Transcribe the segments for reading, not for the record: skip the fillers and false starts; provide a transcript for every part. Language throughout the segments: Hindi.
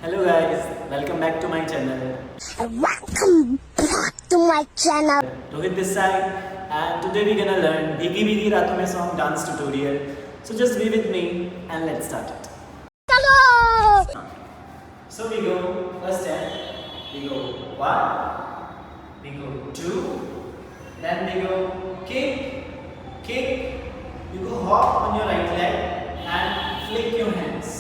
Hello guys, welcome back to my channel. Welcome back to my channel. Rohit this side, and today we're gonna learn Bhigi Bhigi Raaton Mein song dance tutorial. So just be with me and let's start it. Hello. So we go first step. We go 1, we go 2, then we go kick. You go hop on your right leg and flick your hands.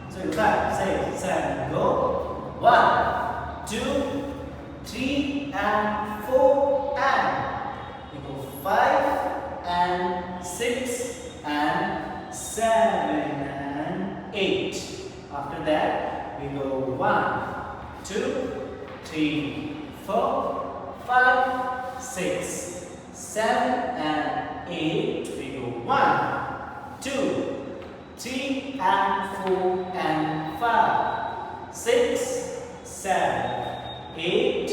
So you 5, 6, 7, go 1, 2, 3 and 4 and you go 5 and 6 and 7 and 8. After that we go 1, 2, 3, 4, 5, 6, 7 and 8. We go 1, 2, 3 and 4 and 5, 6, 7, 8.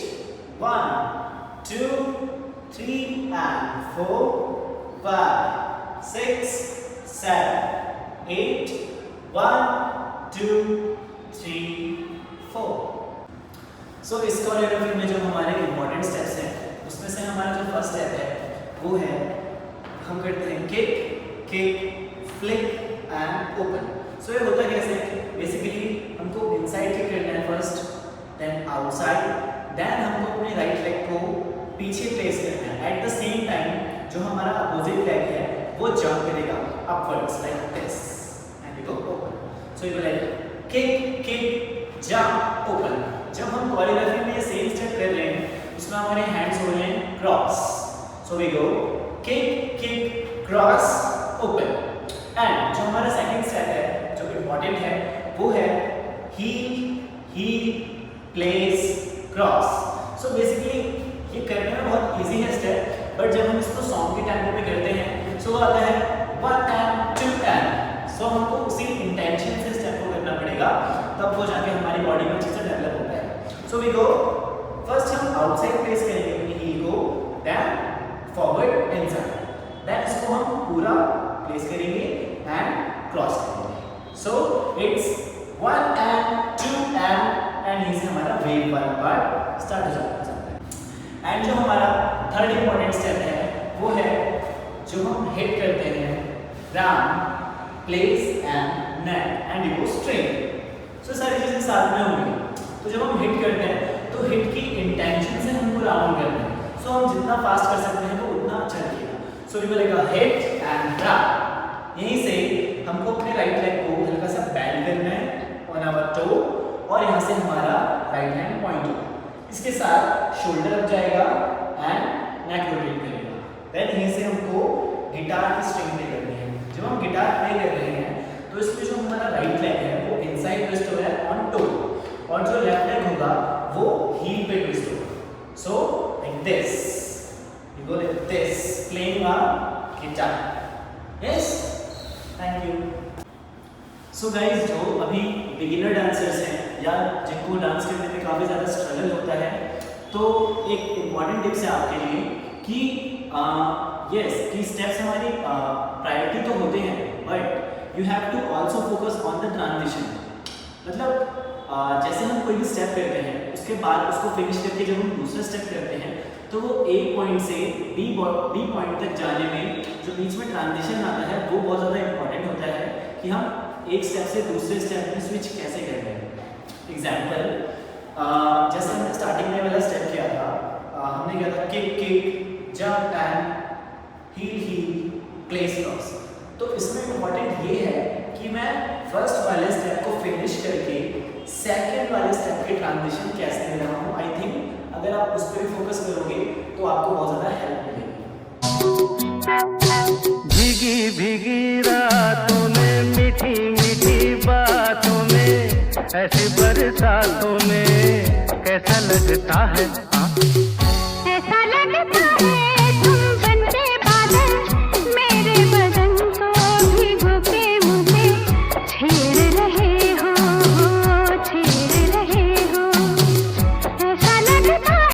1, 2, 3 and 4, 5, 6, 7, 8. 1, 2, 3, 4. सो इस कोरियोग्राफी में जो हमारे इम्पोर्टेंट स्टेप्स हैं उसमें से हमारा जो फर्स्ट स्टेप है वो है हम करते हैं किक, फ्लिक एंड ओपन. सो ये होता कैसे है? बेसिकली हमको इनसाइड किक करना है फर्स्ट, देन आउटसाइड, देन हमको अपने राइट लेग को पीछे प्लेस करना है. एट द सेम टाइम जो हमारा अपोजिट लेग है वो जंप करेगा upwards like this and you go open. So you like kick jump open. जब हम कोरियोग्राफी में सेम स्टेप कर रहे हैं उसमें हमारे हैंड्स हो रहे हैं cross. So we go kick cross open. And जो हमारा सेकंड स्टेप है जो इम्पोर्टेंट है वो है heel place cross. So basically ये करने में बहुत इजी है स्टेप, बट जब हम इसको सॉन्ग के टेम्पो पे करते हैं सो आता है 1 and 2 and. सो हमको उसी इंटेंशन से स्टेप को करना पड़ेगा, तब वो जाके हमारी बॉडी में अच्छे से डेवलप होता है. सो वी गो फर्स्ट हम आउटसाइड प्लेस करेंगे हील को, देन फॉरवर्ड इनसाइड, देन इसको हम पूरा प्लेस करेंगे एंड क्रॉस करेंगे. सो इट्स 1 and 2 and यहीं से हमारा वेव वाला पार्ट स्टार्ट हो जाता है. एंड जो हमारा थर्ड इंपॉर्टेंट स्टेप है वो है जो हम हिट करते हैं round place and neck and you go straight. So सारी चीजें साथ में होंगी. तो जब हम हिट करते हैं तो हिट की इंटेंशन से हमको राउंड करना है. सो हम जितना फास्ट कर सकते हैं वो उतना अच्छा लगेगा. सो वी बोलेगा हिट एंड राउंड. यहीं से हमको अपने राइट लेग को हल्का सा बेंड करना है ऑन आवर टो, और यहाँ से हमारा राइट हैंड पॉइंट होगा. इसके साथ शोल्डर अप जाएगा एंड नेक रोटेट करेगा. देन यहीं से हमको गिटार की स्ट्रिंग प्ले करनी है. जब हम गिटार प्ले कर रहे हैं तो इसमें जो हमारा राइट लेग है वो इनसाइड ट्विस्ट हो रहा है ऑन टो, और जो लेफ्ट लेग होगा वो हील पे ट्विस्ट होगा. So like this you go like this playing a guitar. Yes, thank you. So guys, जो अभी बिगिनर डांसर्स हैं या जिनको डांस करने में काफ़ी ज़्यादा स्ट्रगल होता है, तो एक इम्पॉर्टेंट टिप्स है आपके लिए कि कि स्टेप्स हमारी प्रायोरिटी तो होते हैं, but you have to also focus on the transition. मतलब जैसे हम कोई भी स्टेप करते हैं उसके बाद उसको फिनिश करके जब हम दूसरा स्टेप करते हैं तो वो ए पॉइंट से बी पॉइंट तक जाने में जो बीच में ट्रांजिशन आता है वो बहुत ज़्यादा इंपॉर्टेंट होता है कि हम एक स्टेप से दूसरे स्टेप में स्विच कैसे कर रहे हैं. एग्जाम्पल, जैसे हमने स्टार्टिंग में वाला स्टेप किया था, हमने किया था kick jump and heel place cross. तो इसमें इम्पॉर्टेंट ये है कि मैं फर्स्ट वाले स्टेप को फिनिश करके सेकंड वाले स्टेप के ट्रांजिशन कैसे ले रहा हूँ. आई थिंक अगर आप उस पर फोकस करोगे तो आपको बहुत ज़्यादा हेल्प मिलेगी. भीगी भीगी रातों में मीठी मीठी बातों में ऐसी बरसातों में कैसा लगता है.